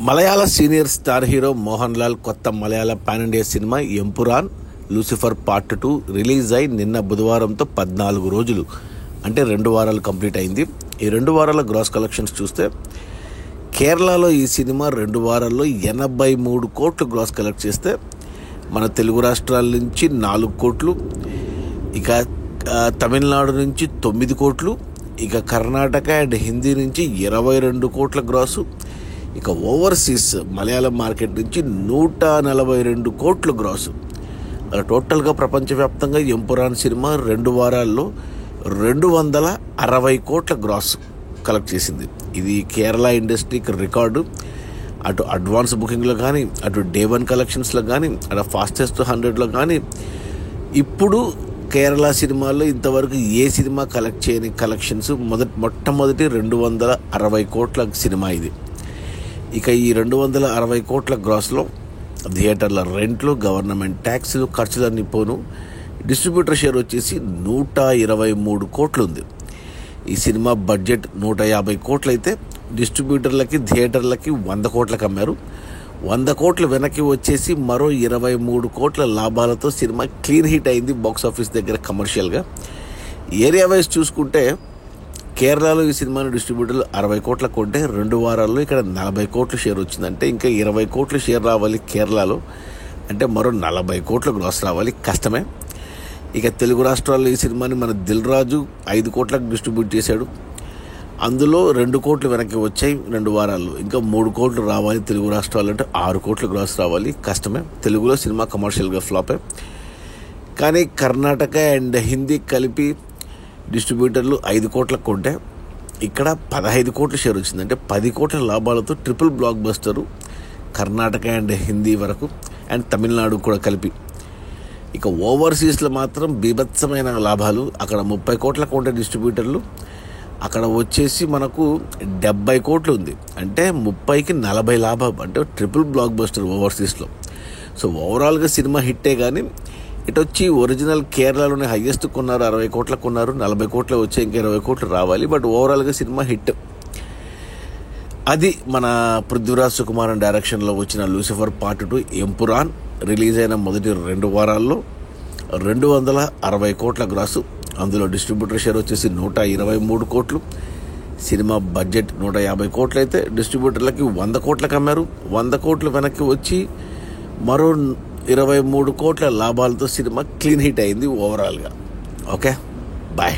మలయాళ senior star hero Mohan Lal కొత్త Malayalam pan India cinema Empuraan Lucifer part 2 release అయి నిన్న బుధవారంతో 14 రోజులు అంటే 2 వారాలు కంప్లీట్ అయింది. ఈ 2 వారాల గ్రాస్ కలెక్షన్స్ చూస్తే కేరళలో ఈ సినిమా 2 వారాల్లో 83 కోట్లు గ్రాస్ కలెక్ట్ చేస్తే మన తెలుగు రాష్ట్రాల నుంచి 4 కోట్లు, ఇక తమిళనాడు నుంచి 9 కోట్లు, ఇక కర్ణాటక అండ్ హిందీ నుంచి 22 కోట్ల గ్రాసు, ఇక ఓవర్సీస్ మలయాళం మార్కెట్ నుంచి 142 కోట్ల గ్రాసు. అలా టోటల్గా ప్రపంచవ్యాప్తంగా ఎంపురాన్ సినిమా 2 వారాల్లో 260 కోట్ల గ్రాస్ కలెక్ట్ చేసింది. ఇది కేరళ ఇండస్ట్రీకి రికార్డు. అటు అడ్వాన్స్ బుకింగ్లో కానీ, అటు డే 1 కలెక్షన్స్లో కానీ, అటు ఫాస్టెస్ట్ 100లో కానీ, ఇప్పుడు కేరళ సినిమాల్లో ఇంతవరకు ఏ సినిమా కలెక్ట్ చేయని కలెక్షన్స్ మొట్టమొదటి 260 కోట్ల సినిమా ఇది. ఇక ఈ 260 కోట్ల గ్రాస్లో థియేటర్ల రెంట్లు, గవర్నమెంట్ ట్యాక్స్లు, ఖర్చులన్నీ పోను డిస్ట్రిబ్యూటర్ షేర్ వచ్చేసి 123 కోట్లు ఉంది. ఈ సినిమా బడ్జెట్ 150 కోట్లు అయితే డిస్ట్రిబ్యూటర్లకి, థియేటర్లకి 100 కోట్లకు అమ్మారు. 100 కోట్లు వెనక్కి వచ్చేసి మరో 23 కోట్ల లాభాలతో సినిమా క్లీన్ హిట్ అయింది బాక్స్ ఆఫీస్ దగ్గర కమర్షియల్గా. ఏరియా వైజ్ చూసుకుంటే కేరళలో ఈ సినిమాను డిస్ట్రిబ్యూటర్లు 60 కోట్ల కొంటే 2 వారాల్లో ఇక్కడ 40 కోట్ల షేర్ వచ్చిందంటే ఇంకా 20 కోట్ల షేర్ రావాలి కేరళలో, అంటే మరో 40 కోట్ల గ్రాస్ రావాలి, కష్టమే. ఇక తెలుగు రాష్ట్రాల్లో ఈ సినిమాని మన దిల్ రాజు 5 కోట్లకు డిస్ట్రిబ్యూట్ చేశాడు. అందులో 2 కోట్లు వెనక్కి వచ్చాయి 2 వారాల్లో. ఇంకా 3 కోట్లు రావాలి తెలుగు రాష్ట్రాలు, అంటే 6 కోట్ల గ్రాస్ రావాలి, కష్టమే. తెలుగులో సినిమా కమర్షియల్గా ఫ్లాపే. కానీ కర్ణాటక అండ్ హిందీ కలిపి డిస్ట్రిబ్యూటర్లు 5 కోట్లకు కొంటే ఇక్కడ 15 కోట్ల షేర్ వచ్చింది, అంటే 10 కోట్ల లాభాలతో triple blockbuster Karnataka and Hindi వరకు అండ్ తమిళనాడు కూడా కలిపి. ఇక ఓవర్సీస్లో మాత్రం బీభత్సమైన లాభాలు. అక్కడ 30 కోట్ల కొంటే డిస్ట్రిబ్యూటర్లు, అక్కడ వచ్చేసి మనకు 70 కోట్లు ఉంది, అంటే 30కి 40 లాభం, అంటే ట్రిపుల్ బ్లాక్ బస్టర్ ఓవర్సీస్లో. సో ఓవరాల్గా సినిమా హిట్టే. కానీ ఇటు వచ్చి ఒరిజినల్ కేరళలోనే హైయెస్ట్ కొన్నారు, 60 కోట్లకు కొన్నారు, 40 కోట్లు వచ్చే ఇంకా 20 కోట్లు రావాలి. బట్ ఓవరాల్గా సినిమా హిట్. అది మన పృథ్వీరాజ్ సుకుమారన్ డైరెక్షన్లో వచ్చిన లూసిఫర్ పార్ట్ 2 ఎంపురాన్ రిలీజ్ అయిన మొదటి 2 వారాల్లో 260 కోట్ల గ్రాసు. అందులో డిస్ట్రిబ్యూటర్ షేర్ వచ్చేసి 123 కోట్లు. సినిమా బడ్జెట్ 150 కోట్లు అయితే డిస్ట్రిబ్యూటర్లకి 100 కోట్లకు అమ్మారు. 100 కోట్లు వెనక్కి వచ్చి మరో 23 కోట్ల లాభాలతో సినిమా క్లీన్ హిట్ అయింది ఓవరాల్గా. Okay, bye.